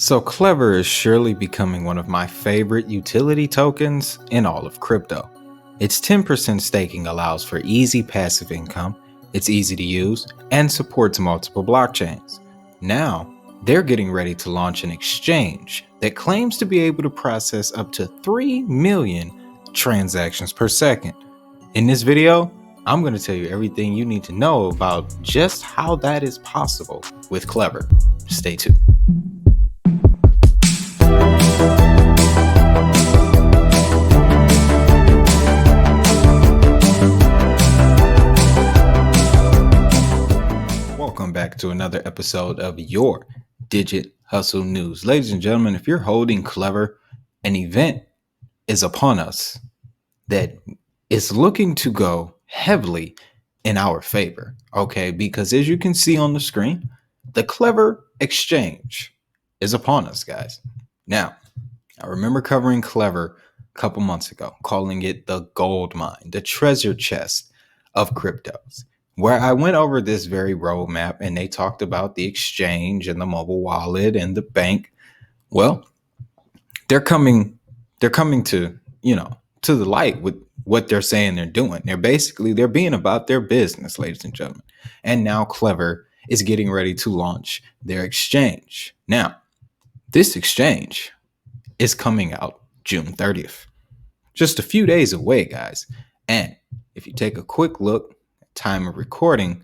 So Klever is surely becoming one of my favorite utility tokens in all of crypto. Its 10% staking allows for easy passive income, it's easy to use, and supports multiple blockchains. Now, they're getting ready to launch an exchange that claims to be able to process up to 3 million transactions per second. In this video, I'm going to tell you everything you need to know about just how that is possible with Klever. Stay tuned. Welcome back to another episode of your Digit Hustle News. Ladies and gentlemen, if you're holding Klever, an event is upon us that is looking to go heavily in our favor. Okay, because as you can see on the screen, the Klever exchange is upon us, guys. Now, I remember covering Klever a couple months ago, calling it the gold mine, the treasure chest of cryptos, where I went over this very roadmap and they talked about the exchange and the mobile wallet and the bank. Well, they're coming to, to the light with what they're saying they're doing. They're being about their business, ladies and gentlemen. And now Klever is getting ready to launch their exchange. Now, this exchange is coming out June 30th. Just a few days away, guys. And if you take a quick look at time of recording,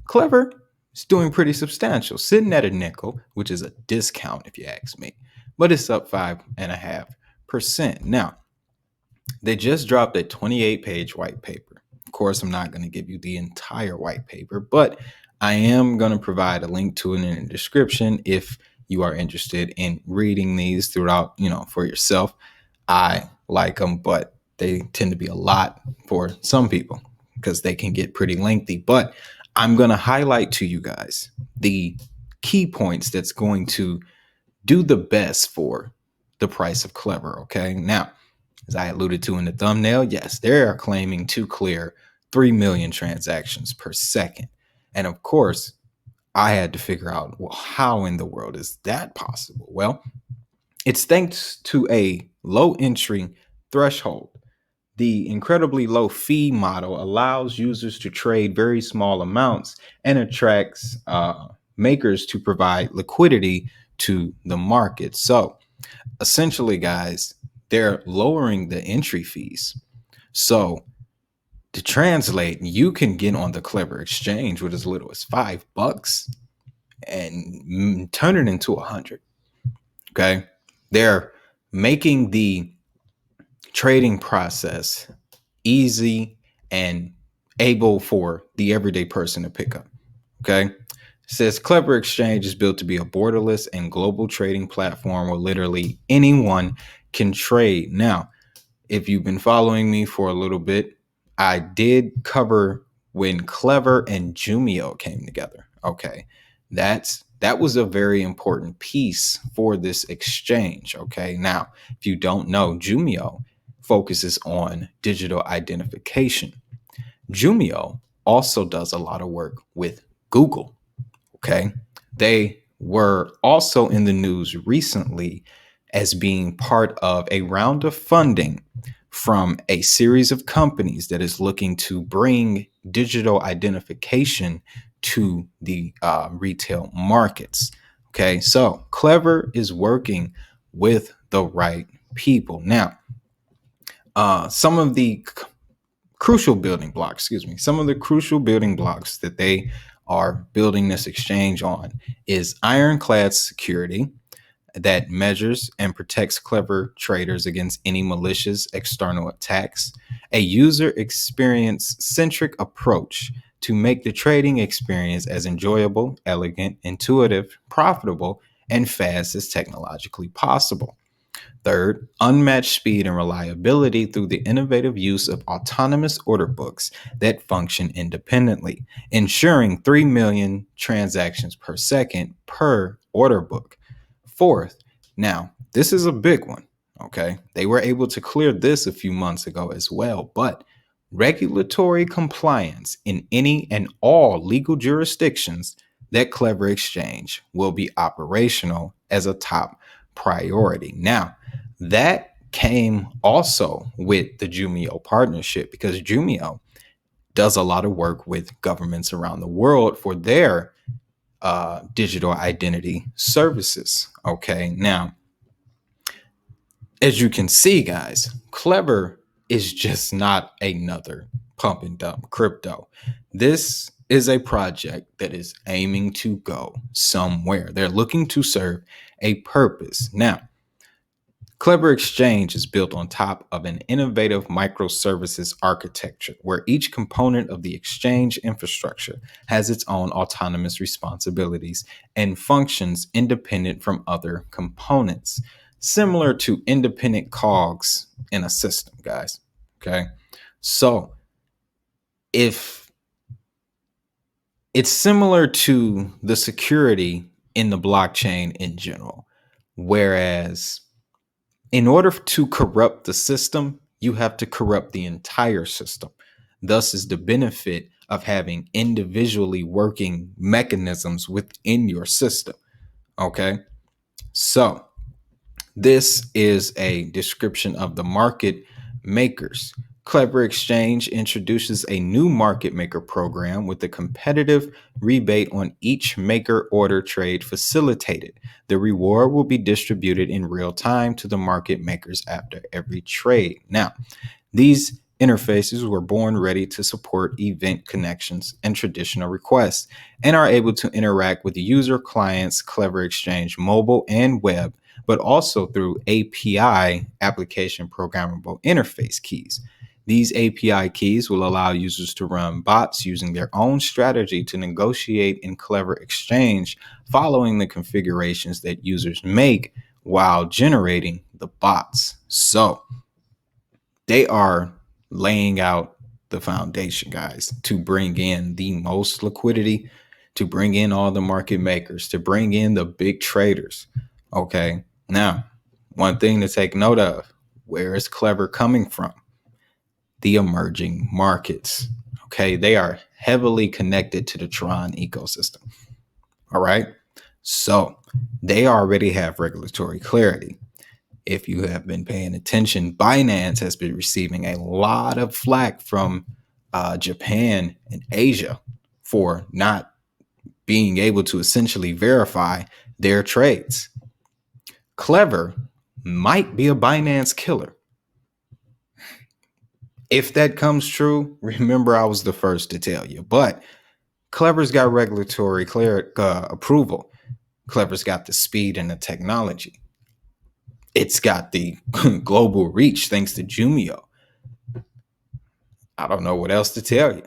Klever is doing pretty substantial, sitting at a nickel, which is a discount if you ask me, but it's up 5.5%. Now, they just dropped a 28-page white paper. Of course, I'm not going to give you the entire white paper, but I am going to provide a link to it in the description if you are interested in reading these throughout, for yourself. I like them, but they tend to be a lot for some people because they can get pretty lengthy. But I'm going to highlight to you guys the key points that's going to do the best for the price of Klever. Okay. Now, as I alluded to in the thumbnail, yes, they are claiming to clear 3 million transactions per second. And of course, I had to figure out, well, how in the world is that possible? Well, it's thanks to a low entry threshold. The incredibly low fee model allows users to trade very small amounts and attracts makers to provide liquidity to the market. So essentially, guys, they're lowering the entry fees. So to translate, you can get on the Klever exchange with as little as $5 and turn it into 100. Okay. They're making the trading process easy and able for the everyday person to pick up. Okay. It says Klever Exchange is built to be a borderless and global trading platform where literally anyone can trade. Now, if you've been following me for a little bit, I did cover when Klever and Jumio came together. Okay. That was a very important piece for this exchange. Okay. Now, if you don't know, Jumio focuses on digital identification. Jumio also does a lot of work with Google. Okay. They were also in the news recently as being part of a round of funding from a series of companies that is looking to bring digital identification to the retail markets. Okay, so Klever is working with the right people. Now, some of the crucial building blocks that they are building this exchange on is ironclad security that measures and protects Klever traders against any malicious external attacks, a user experience centric approach to make the trading experience as enjoyable, elegant, intuitive, profitable, and fast as technologically possible. Third, unmatched speed and reliability through the innovative use of autonomous order books that function independently, ensuring 3 million transactions per second per order book. Fourth, now, this is a big one, okay? They were able to clear this a few months ago as well, but regulatory compliance in any and all legal jurisdictions that Klever Exchange will be operational as a top priority. Now, that came also with the Jumio partnership, because Jumio does a lot of work with governments around the world for their digital identity services. Okay, now, as you can see, guys, Klever is just not another pump and dump crypto. This is a project that is aiming to go somewhere. They're looking to serve a purpose. Now, Klever Exchange is built on top of an innovative microservices architecture where each component of the exchange infrastructure has its own autonomous responsibilities and functions independent from other components, similar to independent cogs in a system, guys. Okay. So if it's similar to the security in the blockchain in general, whereas in order to corrupt the system, you have to corrupt the entire system. Thus is the benefit of having individually working mechanisms within your system. Okay. So this is a description of the market makers. Klever Exchange introduces a new market maker program with a competitive rebate on each maker order trade facilitated. The reward will be distributed in real time to the market makers after every trade. Now, these interfaces were born ready to support event connections and traditional requests and are able to interact with user clients, Klever Exchange mobile and web, but also through API, application programmable interface keys. These API keys will allow users to run bots using their own strategy to negotiate in Klever Exchange, following the configurations that users make while generating the bots. So they are laying out the foundation, guys, to bring in the most liquidity, to bring in all the market makers, to bring in the big traders. Okay. Now, one thing to take note of, where is Klever coming from? The emerging markets. Okay. They are heavily connected to the Tron ecosystem. All right. So they already have regulatory clarity. If you have been paying attention, Binance has been receiving a lot of flack from Japan and Asia for not being able to essentially verify their trades. Klever might be a Binance killer. If that comes true, remember I was the first to tell you, but Klever's got regulatory approval. Klever's got the speed and the technology. It's got the global reach thanks to Jumio. I don't know what else to tell you,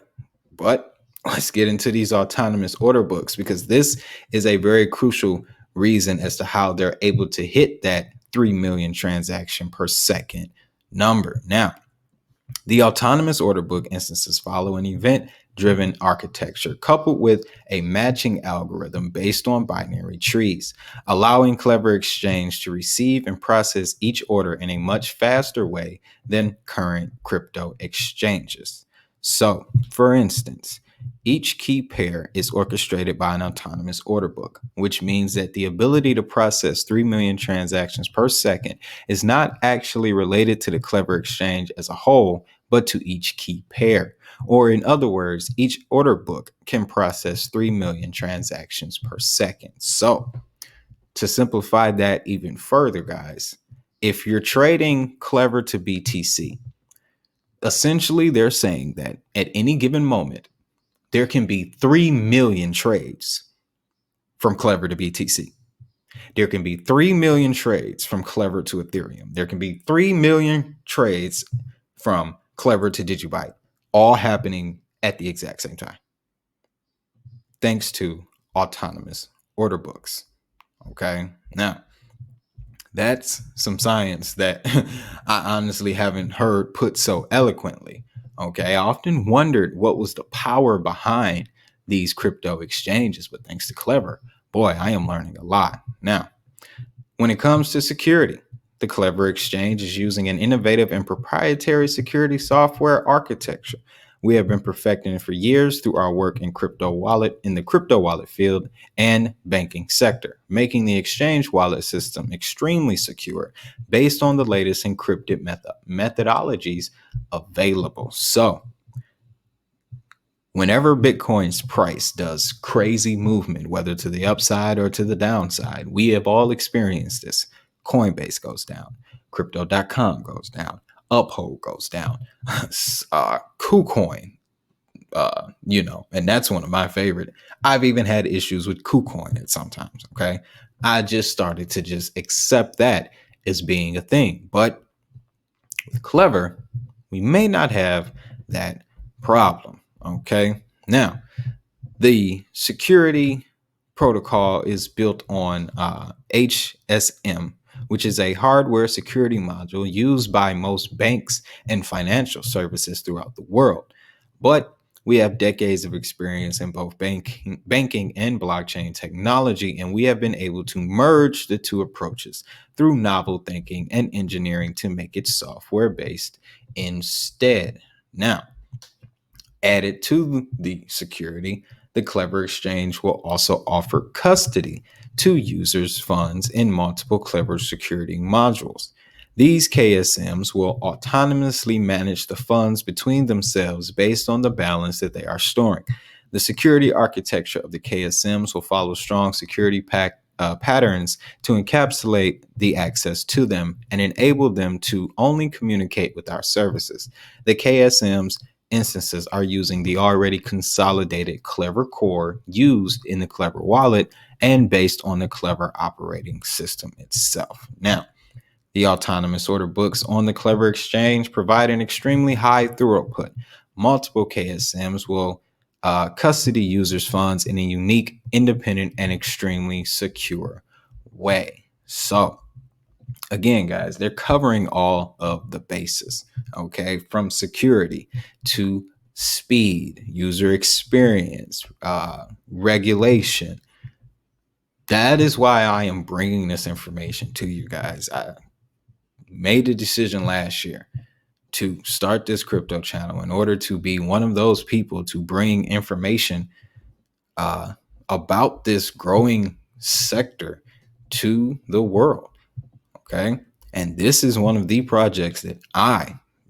but let's get into these autonomous order books, because this is a very crucial reason as to how they're able to hit that 3 million transaction per second number. Now, the autonomous order book instances follow an event-driven architecture coupled with a matching algorithm based on binary trees, allowing Klever Exchange to receive and process each order in a much faster way than current crypto exchanges. So, for instance, each key pair is orchestrated by an autonomous order book, which means that the ability to process 3 million transactions per second is not actually related to the Klever Exchange as a whole, but to each key pair. Or in other words, each order book can process 3 million transactions per second. So to simplify that even further, guys, if you're trading Klever to BTC, essentially they're saying that at any given moment, there can be 3 million trades from Klever to BTC. There can be 3 million trades from Klever to Ethereum. There can be 3 million trades from Klever to Digibyte, all happening at the exact same time, thanks to autonomous order books. Okay. Now, that's some science that I honestly haven't heard put so eloquently. Okay. I often wondered what was the power behind these crypto exchanges, but thanks to Klever, boy, I am learning a lot. Now, when it comes to security, the Klever Exchange is using an innovative and proprietary security software architecture, We have been perfecting it for years through our work in the crypto wallet field and banking sector, making the exchange wallet system extremely secure based on the latest encrypted methodologies available. So, whenever Bitcoin's price does crazy movement, whether to the upside or to the downside, we have all experienced this. Coinbase goes down, crypto.com goes down, Uphold goes down, KuCoin, and that's one of my favorite. I've even had issues with KuCoin at sometimes. Okay. I just started to just accept that as being a thing. But with Klever, we may not have that problem. Okay. Now, the security protocol is built on HSM, which is a hardware security module used by most banks and financial services throughout the world. But we have decades of experience in both banking and blockchain technology, and we have been able to merge the two approaches through novel thinking and engineering to make it software based instead. Now, added to the security, the Klever exchange will also offer custody to users' funds in multiple Klever security modules. These KSMs will autonomously manage the funds between themselves based on the balance that they are storing. The security architecture of the KSMs will follow strong security patterns to encapsulate the access to them and enable them to only communicate with our services. The KSMs instances are using the already consolidated Klever core used in the Klever wallet and based on the Klever operating system itself. Now, the autonomous order books on the Klever exchange provide an extremely high throughput. Multiple KSMs will custody users' funds in a unique, independent, and extremely secure way. So, again, guys, they're covering all of the bases, okay, from security to speed, user experience, regulation. That is why I am bringing this information to you guys. I made a decision last year to start this crypto channel in order to be one of those people to bring information about this growing sector to the world. Okay. And this is one of the projects that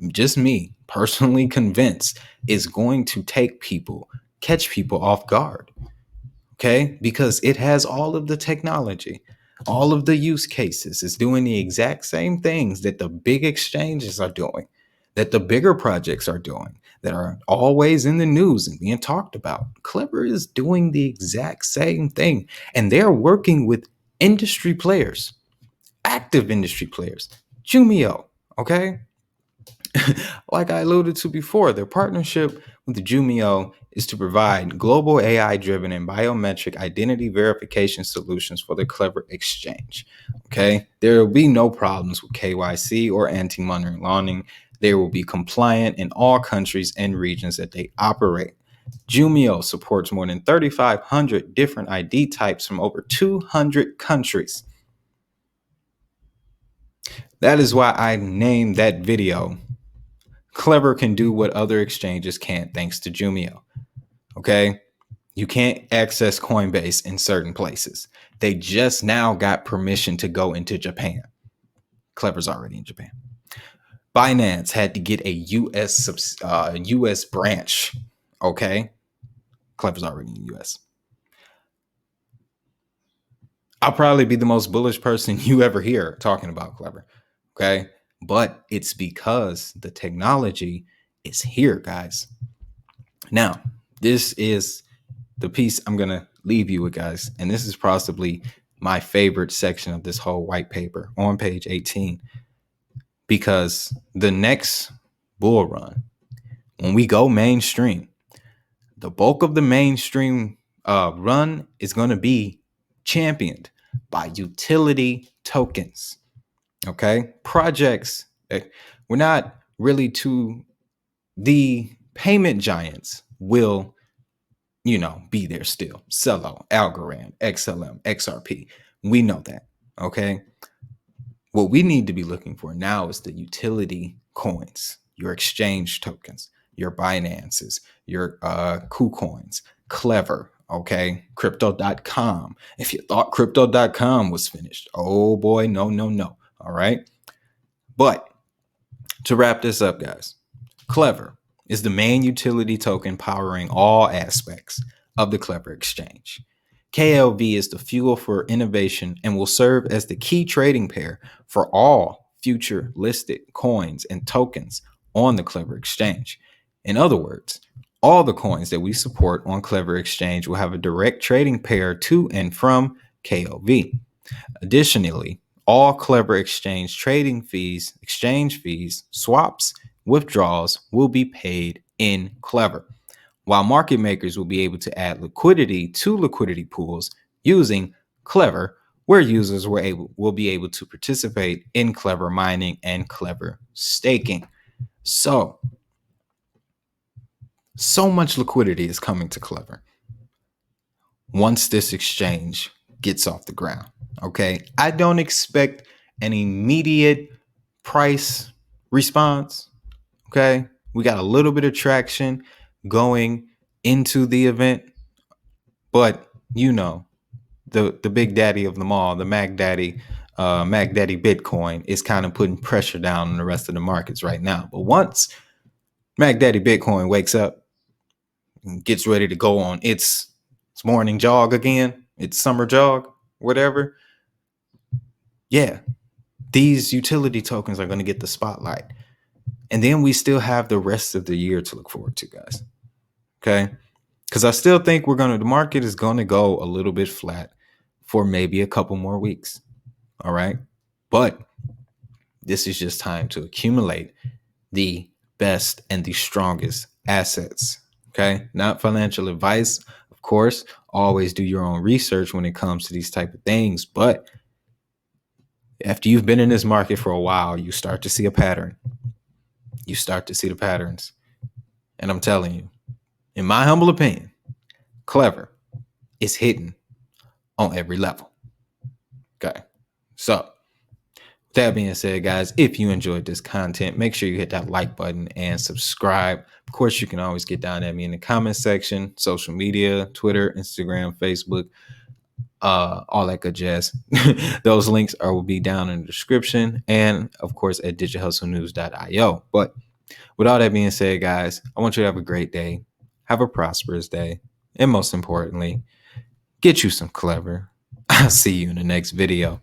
just me, personally convinced is going to catch people off guard. Okay. Because it has all of the technology, all of the use cases. It's doing the exact same things that the big exchanges are doing, that the bigger projects are doing, that are always in the news and being talked about. Klever is doing the exact same thing. And they're working with industry players, active industry players. Jumio, okay? Like I alluded to before, their partnership with the Jumio is to provide global AI-driven and biometric identity verification solutions for the Klever exchange. Okay, there will be no problems with KYC or anti-money laundering. They will be compliant in all countries and regions that they operate. Jumio supports more than 3,500 different ID types from over 200 countries. That is why I named that video Klever can do what other exchanges can't thanks to Jumio. Okay? You can't access Coinbase in certain places. They just now got permission to go into Japan. Klever's already in Japan. Binance had to get a US branch. Okay? Klever's already in the US. I'll probably be the most bullish person you ever hear talking about Klever. Okay? But it's because the technology is here, guys. Now, this is the piece I'm going to leave you with, guys. And this is possibly my favorite section of this whole white paper on page 18. Because the next bull run, when we go mainstream, the bulk of the mainstream run is going to be championed by utility tokens. Okay, projects, we're not really the payment giants will, be there still. Celo, Algorand, XLM, XRP. We know that. Okay. What we need to be looking for now is the utility coins, your exchange tokens. your Binances, your KuCoins, Klever, okay, crypto.com. If you thought crypto.com was finished, oh boy, no, no, no. All right. But to wrap this up, guys, Klever is the main utility token powering all aspects of the Klever exchange. KLV is the fuel for innovation and will serve as the key trading pair for all future listed coins and tokens on the Klever exchange. In other words, all the coins that we support on Klever exchange will have a direct trading pair to and from KLV. Additionally, all Klever exchange exchange fees, swaps, withdrawals will be paid in Klever, while market makers will be able to add liquidity to liquidity pools using Klever, where users will be able to participate in Klever mining and Klever staking. So much liquidity is coming to Klever once this exchange gets off the ground. Okay, I don't expect an immediate price response. Okay, we got a little bit of traction going into the event, but you know, the big daddy of them all, the Mac Daddy Bitcoin, is kind of putting pressure down on the rest of the markets right now. But once Mac Daddy Bitcoin wakes up and gets ready to go on its morning jog again, its summer jog, whatever, yeah, these utility tokens are going to get the spotlight. And then we still have the rest of the year to look forward to, guys. Okay? Because I still think the market is going to go a little bit flat for maybe a couple more weeks. All right? But this is just time to accumulate the best and the strongest assets. Okay? Not financial advice, of course. Always do your own research when it comes to these type of things. But after you've been in this market for a while, you start to see a pattern. You start to see the patterns. And I'm telling you, in my humble opinion, Klever is hitting on every level. Okay. So with that being said, guys, if you enjoyed this content, make sure you hit that like button and subscribe. Of course, you can always get down at me in the comment section, social media, Twitter, Instagram, Facebook, all that good jazz. Those links will be down in the description, and of course at digitalhustlenews.io. But with all that being said, guys, I want you to have a great day, have a prosperous day, and most importantly, get you some Klever. I'll see you in the next video.